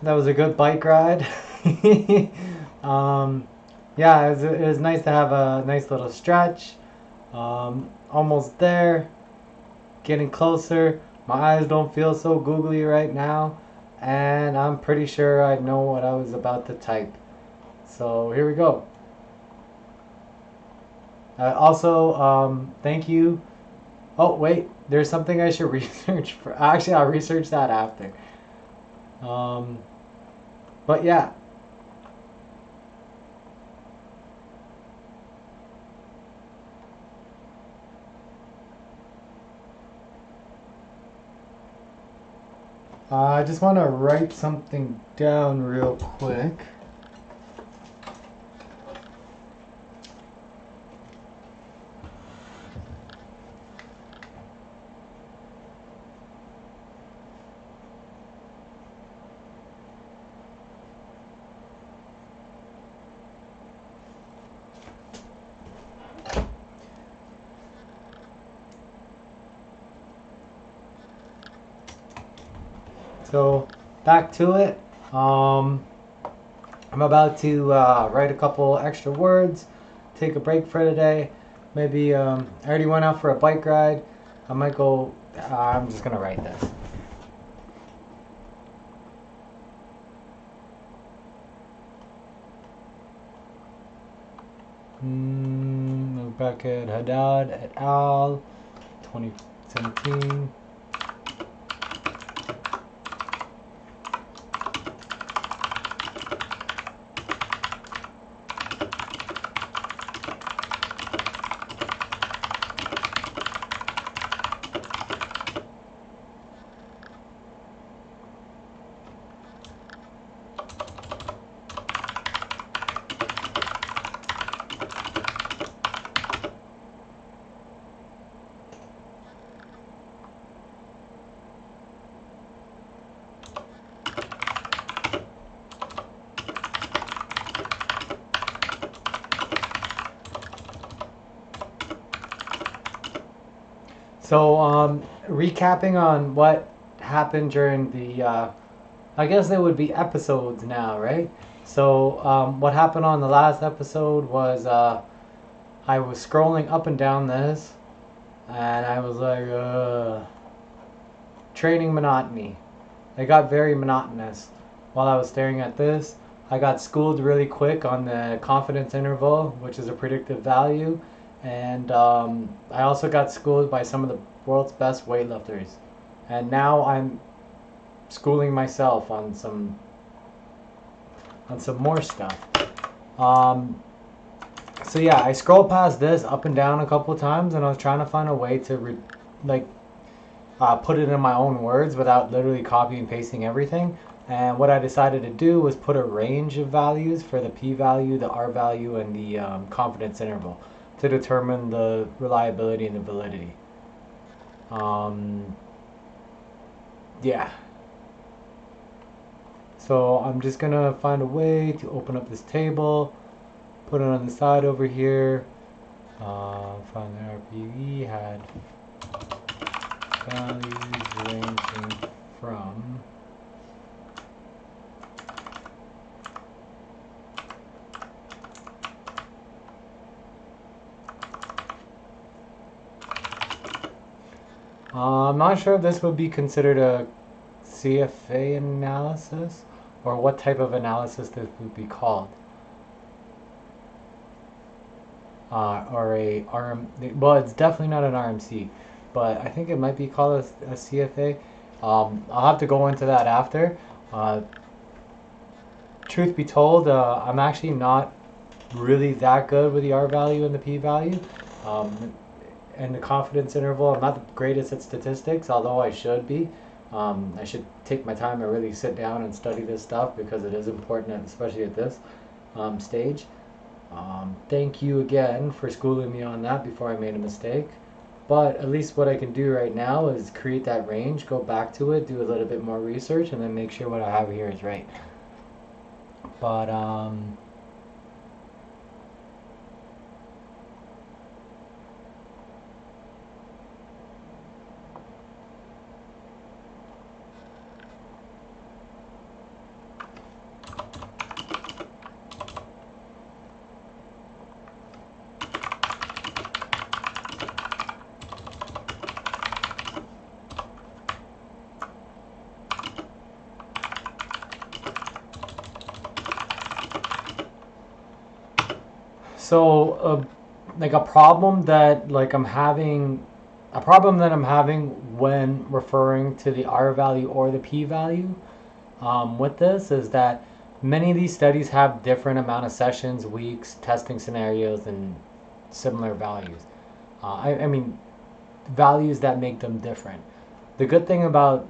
That was a good bike ride. um, yeah, it was nice to have a nice little stretch. Almost there, getting closer. My eyes don't feel so googly right now, and I'm pretty sure I know what I was about to type. So here we go. Also, thank you. Oh, wait, there's something I should research for. Actually, I'll research that after. Um, but yeah, I just want to write something down real quick. So back to it. Um, I'm about to write a couple extra words, take a break for today. Maybe I already went out for a bike ride. I might go. I'm just gonna write this. Rebecca Haddad et al. 2017. So, recapping on what happened during the, I guess they would be episodes now, right? So, what happened on the last episode was I was scrolling up and down this, and I was like, training monotony. It got very monotonous while I was staring at this. I got schooled really quick on the confidence interval, which is a predictive value, and I also got schooled by some of the world's best weightlifters. And now I'm schooling myself on some more stuff. Um, so yeah, I scrolled past this up and down a couple of times, and I was trying to find a way to like put it in my own words without literally copy and pasting everything. And what I decided to do was put a range of values for the p-value, the r-value, and the confidence interval to determine the reliability and the validity. Um, yeah. So I'm just gonna find a way to open up this table, put it on the side over here. Find the RPE had values ranging from I'm not sure if this would be considered a CFA analysis or what type of analysis this would be called. Or a RM, well, it's definitely not an RMC, but I think it might be called a CFA. I'll have to go into that after. Uh, Truth be told, I'm actually not really that good with the R value and the P value. Um, and the confidence interval, I'm not the greatest at statistics, although I should be. I should take my time and really sit down and study this stuff because it is important, especially at this stage. Thank you again for schooling me on that before I made a mistake. But at least what I can do right now is create that range, go back to it, do a little bit more research, and then make sure what I have here is right. But So, like a problem that I'm having when referring to the R value or the P value with this is that many of these studies have different amount of sessions, weeks, testing scenarios, and similar values. I mean, values that make them different. The good thing about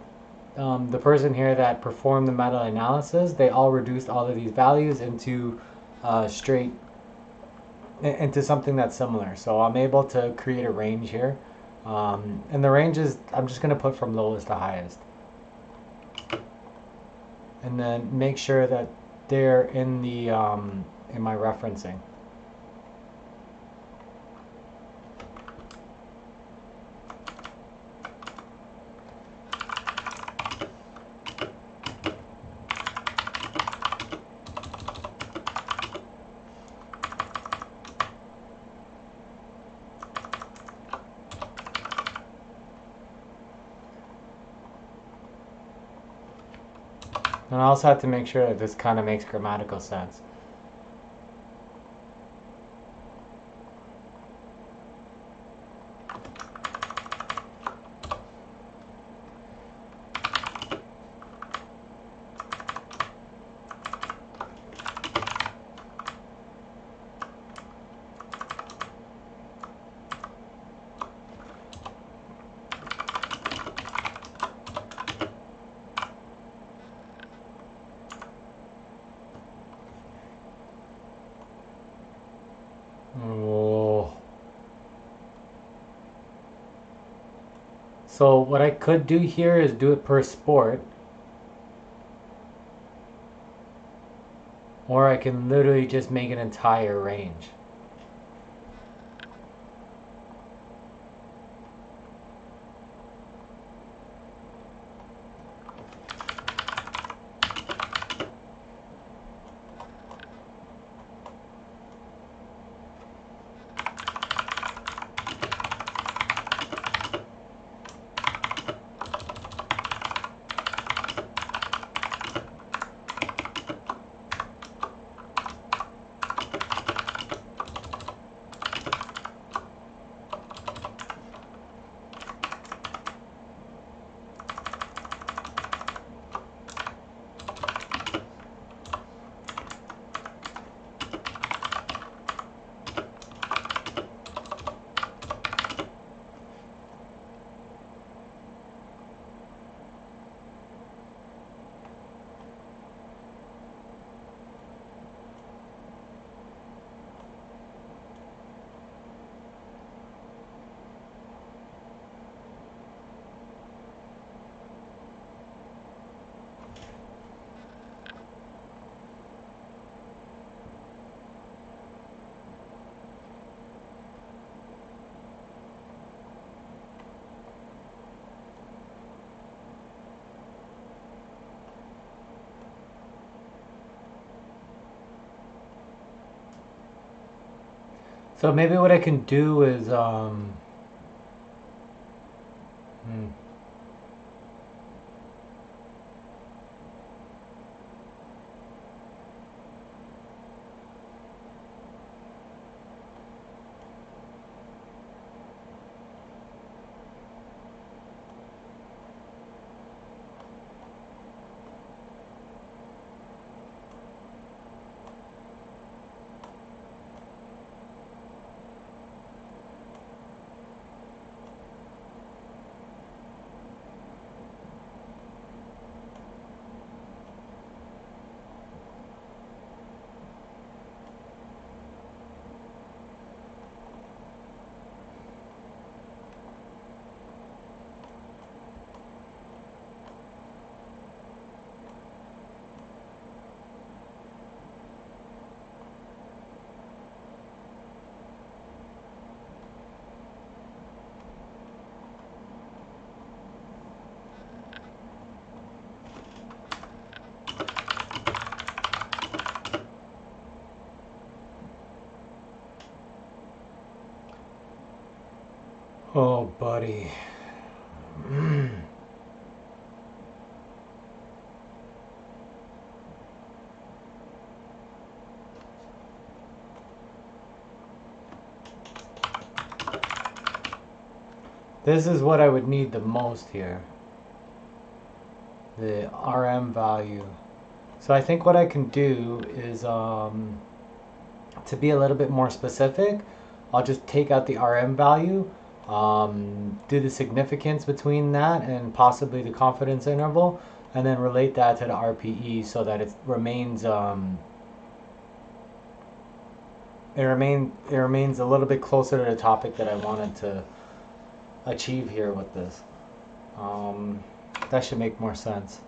the person here that performed the meta-analysis, they all reduced all of these values into straight into something that's similar. So I'm able to create a range here. And the range is, I'm just going to put from lowest to highest. And then make sure that they're in the in my referencing. And I also have to make sure that this kind of makes grammatical sense. Oh. So what I could do here is do it per sport, or I can literally just make an entire range. So maybe what I can do is hmm. Oh, buddy. This is what I would need the most here. The RM value. So I think what I can do is, to be a little bit more specific, I'll just take out the RM value, do the significance between that and possibly the confidence interval, and then relate that to the RPE so that it remains it remains a little bit closer to the topic that I wanted to achieve here with this. That should make more sense.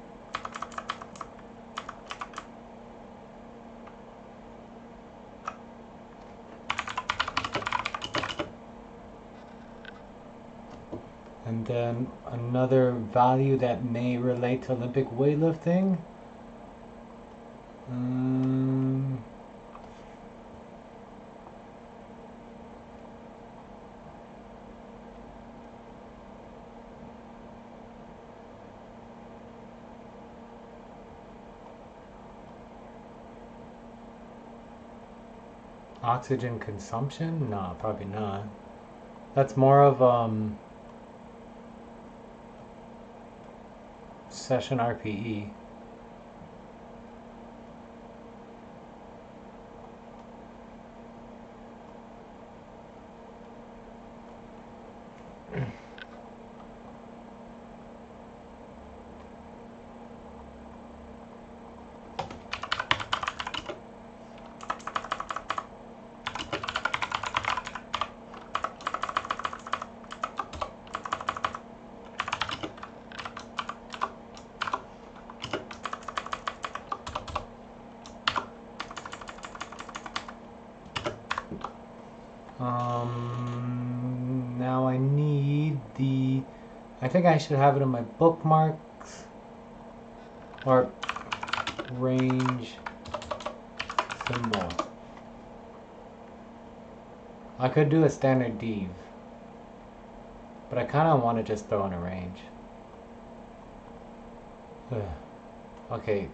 And then another value that may relate to Olympic weightlifting. Oxygen consumption? No, probably not. That's more of session RPE. Now I need the, I think I should have it in my bookmarks, or range symbol. I could do a standard div, but I kind of want to just throw in a range. Okay.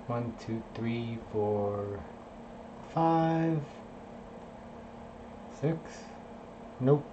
One, two, three, 4, 5, 6. Nope.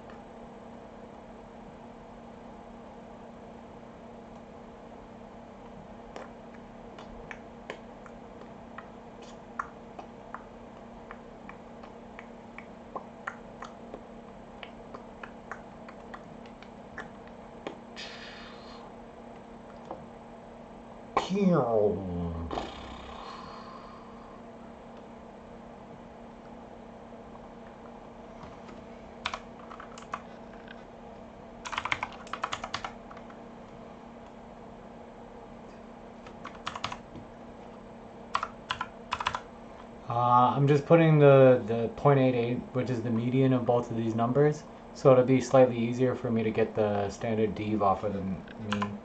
I'm just putting the 0.88, which is the median of both of these numbers, so it'll be slightly easier for me to get the standard div off of the mean.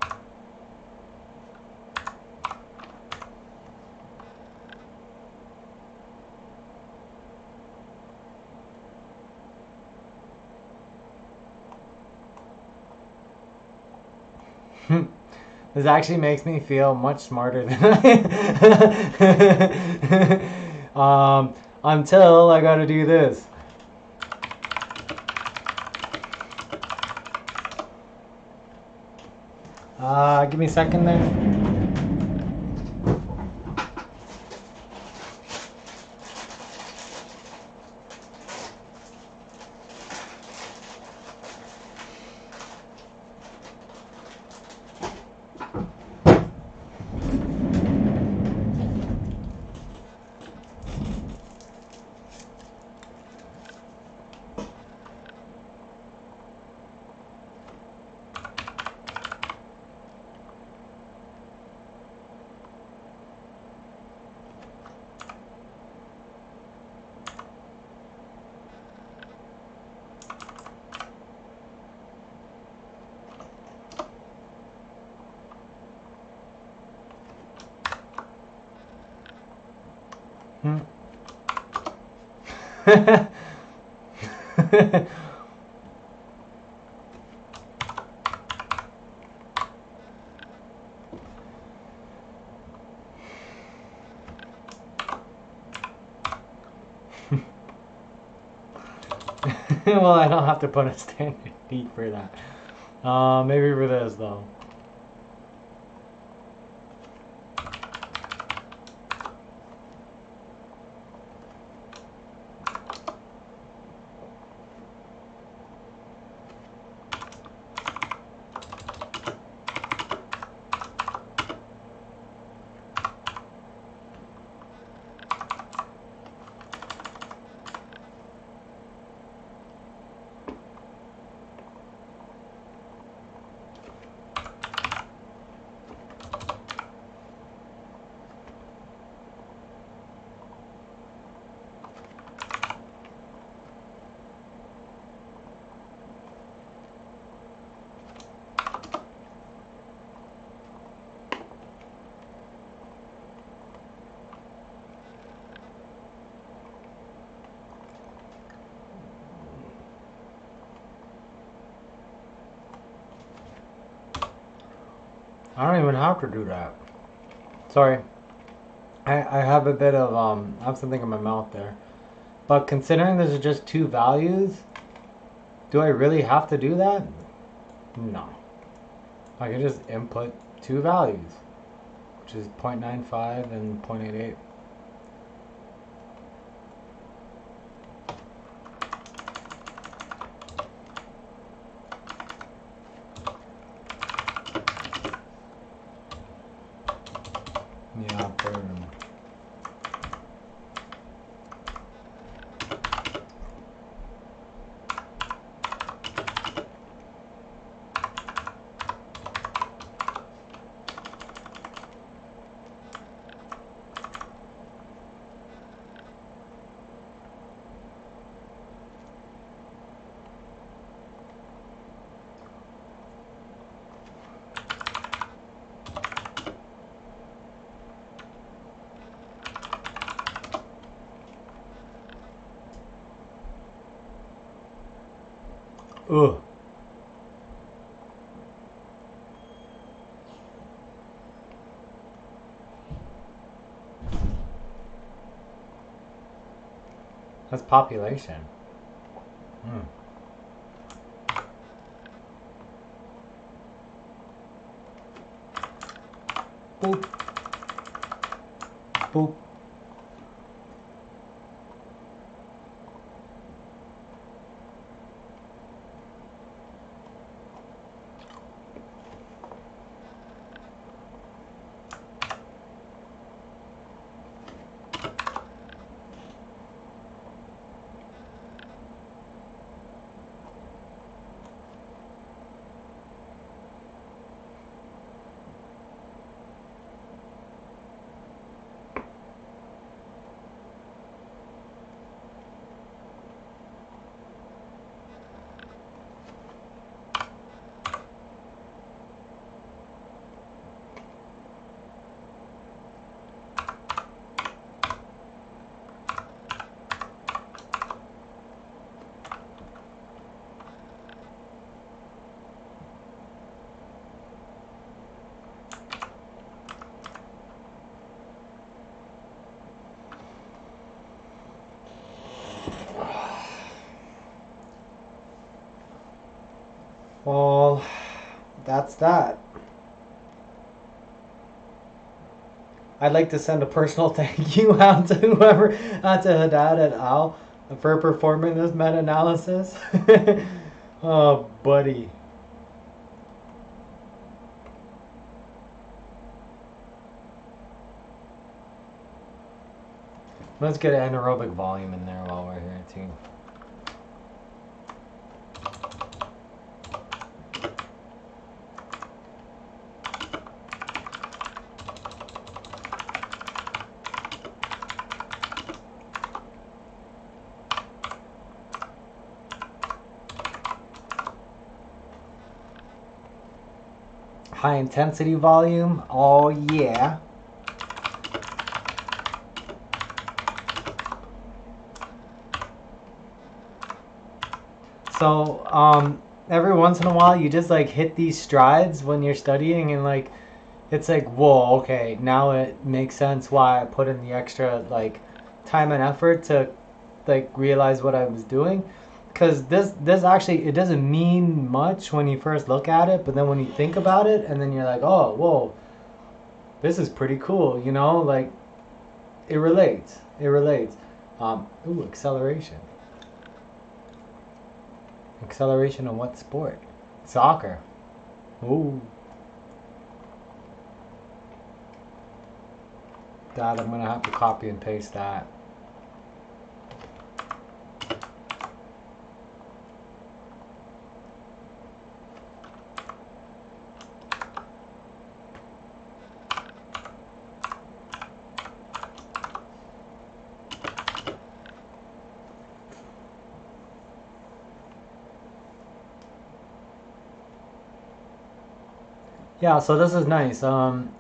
This actually makes me feel much smarter than I until I gotta do this. Give me a second there. Hmm. Well, I don't have to put a standard heat for that. Maybe for this though. I don't even have to do that. Sorry. I have a bit of I have something in my mouth there. But considering this is just two values, do I really have to do that? No. I can just input two values, which is 0.95 and 0.88. Yeah, ugh. That's population. Mm. Boop. Boop. Well, that's that. I'd like to send a personal thank you out to whoever, out to Haddad and Al for performing this meta-analysis. Oh, buddy. Let's get anaerobic volume in there while we're here too. High intensity volume, oh yeah. So every once in a while you just like hit these strides when you're studying, and like it's like, whoa, okay, now it makes sense why I put in the extra like time and effort to like realize what I was doing. Because this actually, it doesn't mean much when you first look at it, but then when you think about it, and then you're like, oh, whoa, this is pretty cool, you know, like it relates. It relates. Ooh, acceleration. Acceleration in what sport? Soccer. Ooh. That I'm gonna have to copy and paste that. Yeah, so this is nice.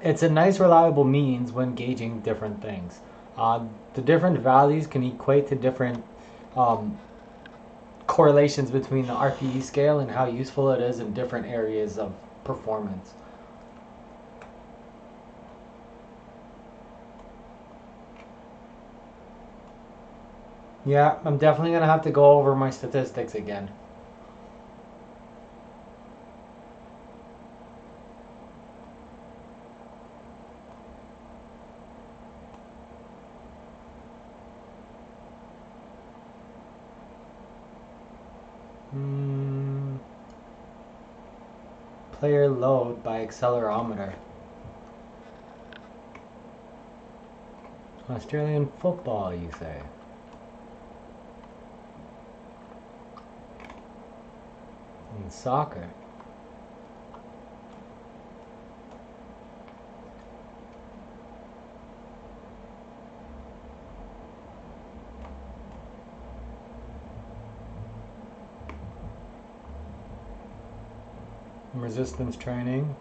It's a nice, reliable means when gauging different things. The different values can equate to different um, correlations between the RPE scale and how useful it is in different areas of performance. Yeah, I'm definitely going to have to go over my statistics again. Hmm, player load by accelerometer. Australian football, you say? And soccer. Resistance training.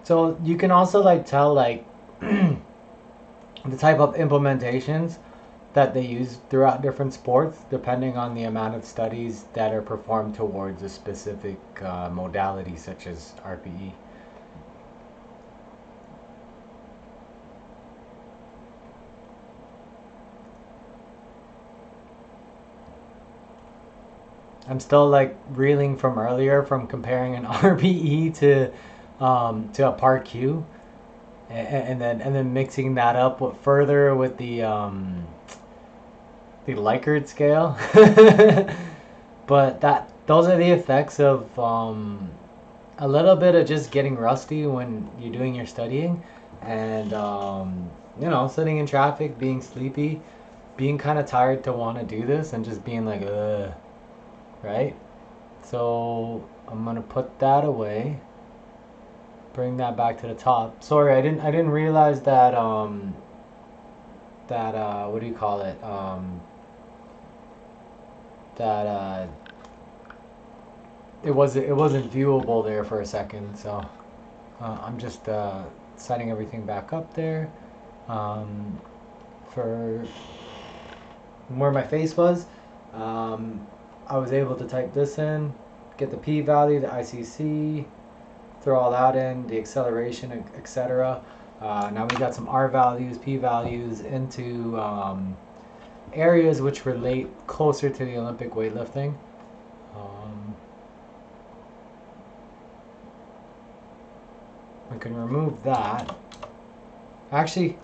So you can also like tell like the type of implementations that they use throughout different sports depending on the amount of studies that are performed towards a specific modality such as RPE. I'm still like reeling from earlier from comparing an RPE to a par Q, and then mixing that up with further with the Likert scale. But that those are the effects of a little bit of just getting rusty when you're doing your studying, and sitting in traffic, being sleepy, being kind of tired to want to do this, and just being like, ugh, right? So I'm gonna put that away. Bring that back to the top. Sorry, I didn't realize that what do you call it? That it wasn't viewable there for a second. So I'm just setting everything back up there um, for where my face was. Um, I was able to type this in, get the p-value, the ICC, throw all that in, the acceleration, etc. Now we got some R values, P values into areas which relate closer to the Olympic weightlifting. Um, we can remove that. Actually,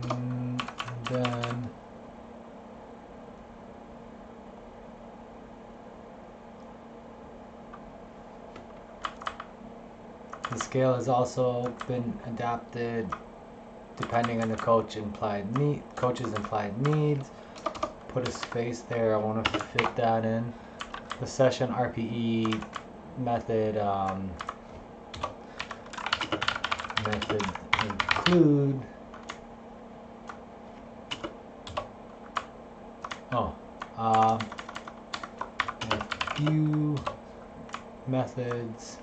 and then the scale has also been adapted depending on the coach's implied needs. Put a space there. I want to fit that in. The session RPE method methods include a few methods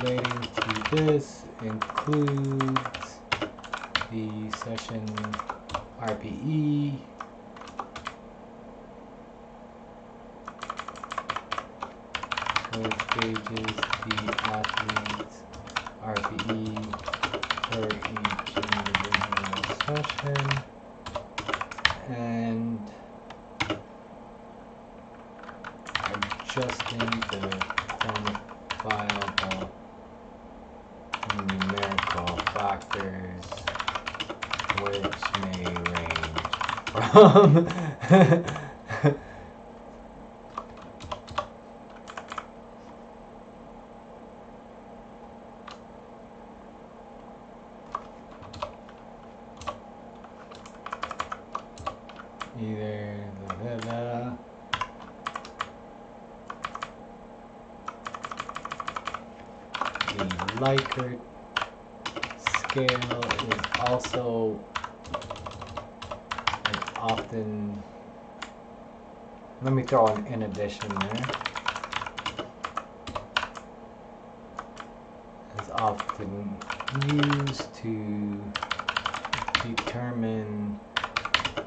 relating to this includes the session RPE, first stages, the athletes RPE for each individual session, and adjusting the quantifiable numerical factors, which may range from either the Likert scale is also an often, let me throw an in addition there, is often used to determine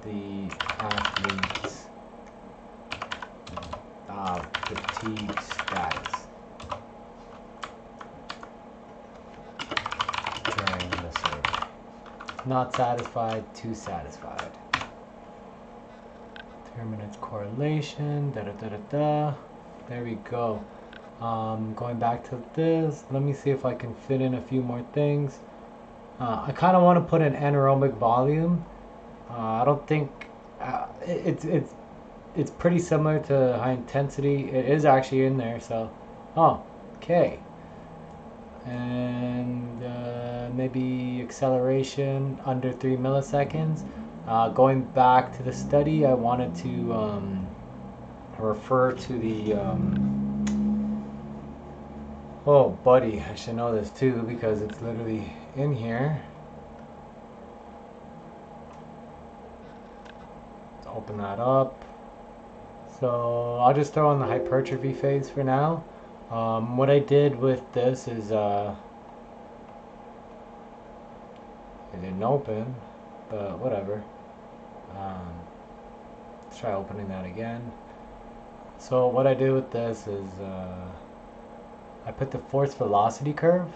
the athlete's fatigue status during the survey. Not satisfied to satisfied. Determine its correlation. There we go. Going back to this, let me see if I can fit in a few more things. I kind of want to put an anaerobic volume. I don't think it's pretty similar to high intensity. It is actually in there, so okay. And maybe acceleration under 3 milliseconds. Going back to the study, I wanted to refer to the oh buddy, I should know this too because it's literally in here. Open that up. So I'll just throw in the hypertrophy phase for now. What I did with this is it didn't open, but whatever. Let's try opening that again. So what I did with this is I put the force velocity curve,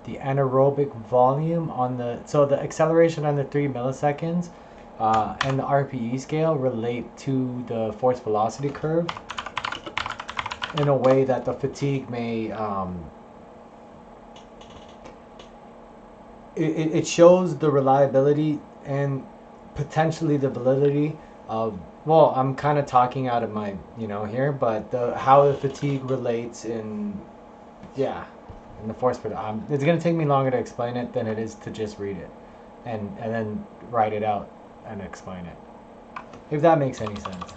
the anaerobic volume on so the acceleration under 3 milliseconds and the RPE scale relate to the force velocity curve in a way that the fatigue may it shows the reliability and potentially the validity of, well, I'm kind of talking out of my here, but how the fatigue relates in the force. It's gonna take me longer to explain it than it is to just read it and then write it out and explain it, if that makes any sense.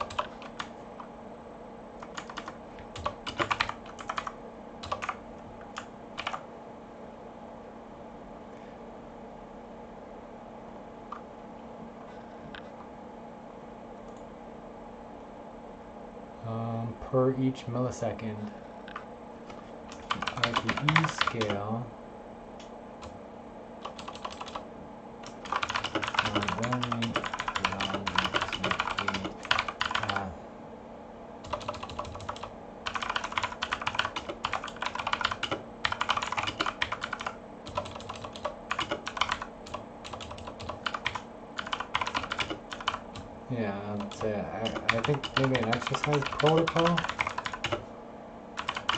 Per each millisecond, RPE scale I think maybe an exercise protocol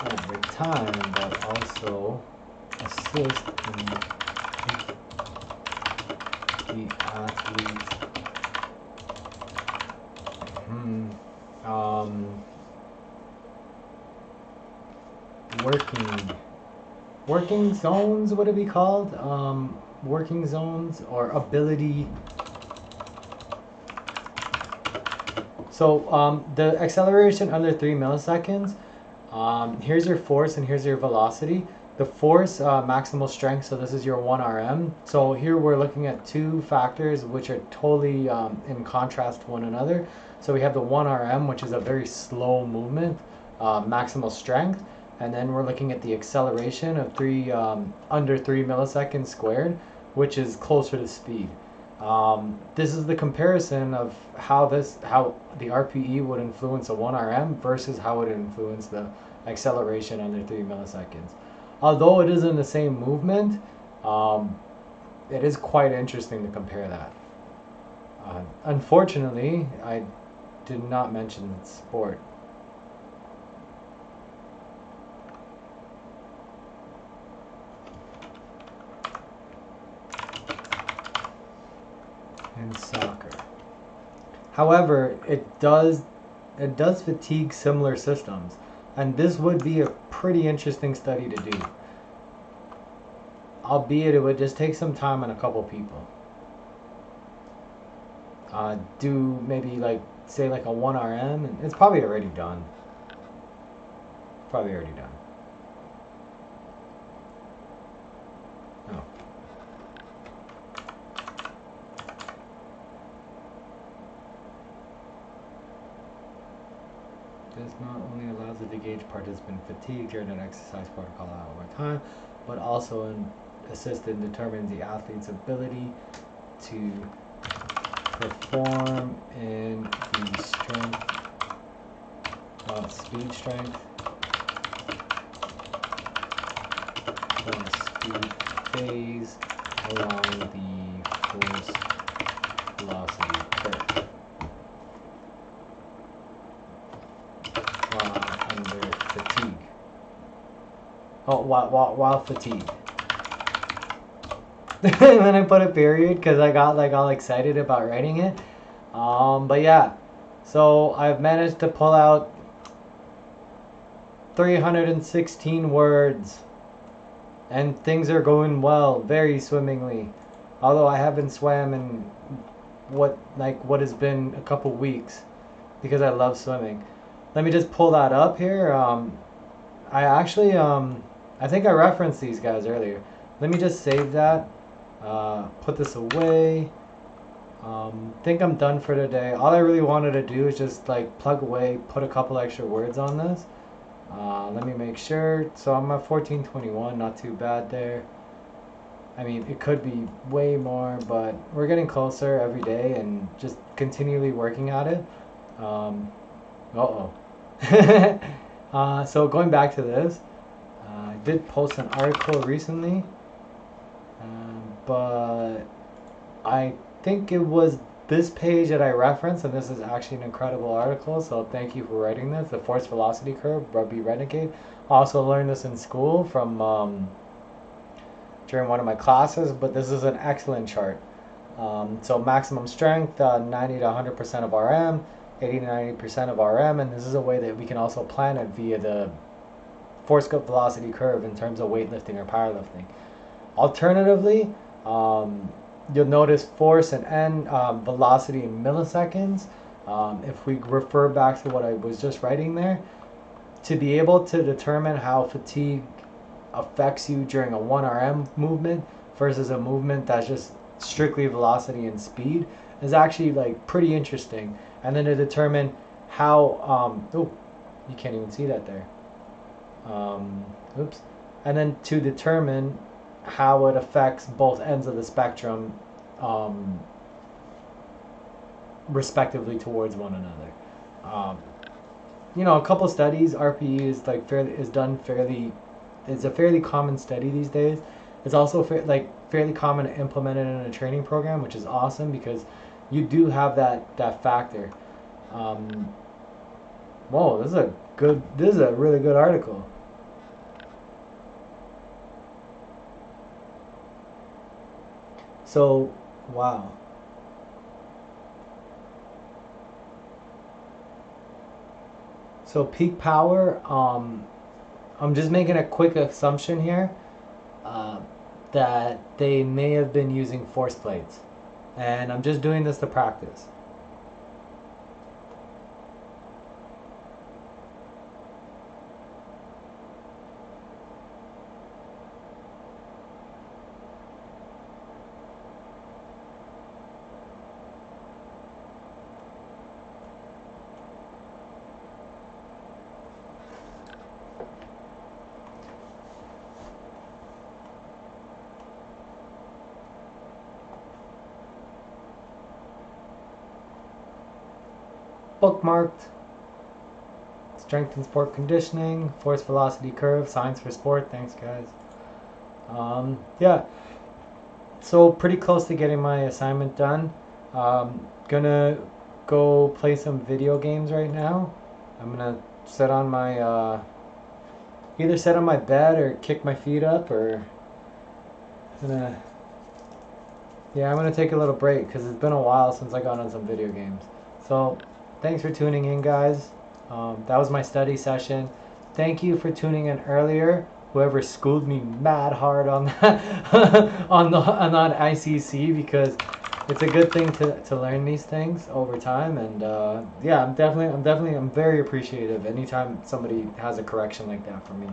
over time, but also assist in the athletes working zones, would it be called? Working zones or ability. So the acceleration under 3 milliseconds, here's your force and here's your velocity. The force, maximal strength, so this is your 1 RM. So here we're looking at two factors which are totally in contrast to one another. So we have the 1 RM, which is a very slow movement, maximal strength, and then we're looking at the acceleration of under 3 milliseconds squared, which is closer to speed. This is the comparison of how the RPE would influence a 1 RM versus how it would influence the acceleration under 3 milliseconds. Although it isn't the same movement, it is quite interesting to compare that. Unfortunately, I did not mention sport. And soccer. However, it does fatigue similar systems, and this would be a pretty interesting study to do. Albeit it would just take some time on a couple people. Do maybe say a 1 RM, and it's probably already done. Probably already done. Oh. This not only allows it to gauge participant fatigue during an exercise protocol over time, but also assist in determining the athlete's ability to perform in the speed strength speed phase along the force velocity curve while under fatigue. Oh, while fatigued. And then I put a period because I got all excited about writing it. But yeah, so I've managed to pull out 316 words, and things are going well, very swimmingly. Although I haven't swam in what has been a couple weeks because I love swimming. Let me just pull that up here. I actually I think I referenced these guys earlier. Let me just save that. Put this away. Think I'm done for today. All I really wanted to do is just plug away, put a couple extra words on this. Let me make sure. So I'm at 1421, not too bad there. I mean, it could be way more, but we're getting closer every day and just continually working at it. So going back to this, I did post an article recently, but I think it was this page that I referenced, and this is actually an incredible article, so thank you for writing this. The force velocity curve, Rugby Renegade. I also learned this in school from during one of my classes, but this is an excellent chart. So maximum strength, 90 to 100% of RM, 80 to 90% of RM, and this is a way that we can also plan it via the force velocity curve in terms of weightlifting or powerlifting. Alternatively, you'll notice force and velocity in milliseconds. If we refer back to what I was just writing there, to be able to determine how fatigue affects you during a 1 RM movement versus a movement that's just strictly velocity and speed is actually pretty interesting. And then to determine how you can't even see that there. Oops. And then to determine how it affects both ends of the spectrum, respectively towards one another. A couple studies. RPE is a fairly common study these days. It's also fairly common to implement it in a training program, which is awesome because you do have that factor. Whoa, this is a really good article. So, wow. So peak power, I'm just making a quick assumption here that they may have been using force plates. And I'm just doing this to practice. bookmarked. Strength and sport conditioning, force velocity curve, science for sport. Thanks, guys. Yeah, so pretty close to getting my assignment done. Gonna go play some video games right now. I'm gonna sit on my either sit on my bed or kick my feet up, or gonna yeah, I'm gonna take a little break because it's been a while since I got on some video games. So thanks for tuning in, guys. That was my study session. Thank you for tuning in earlier. Whoever schooled me mad hard on that on that ICC, because it's a good thing to learn these things over time. And yeah, I'm very appreciative anytime somebody has a correction like that for me.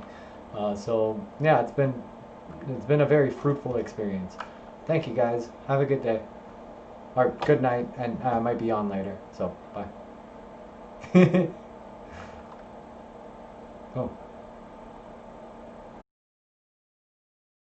So yeah, it's been a very fruitful experience. Thank you, guys. Have a good day or good night, and I might be on later. So bye. Oh.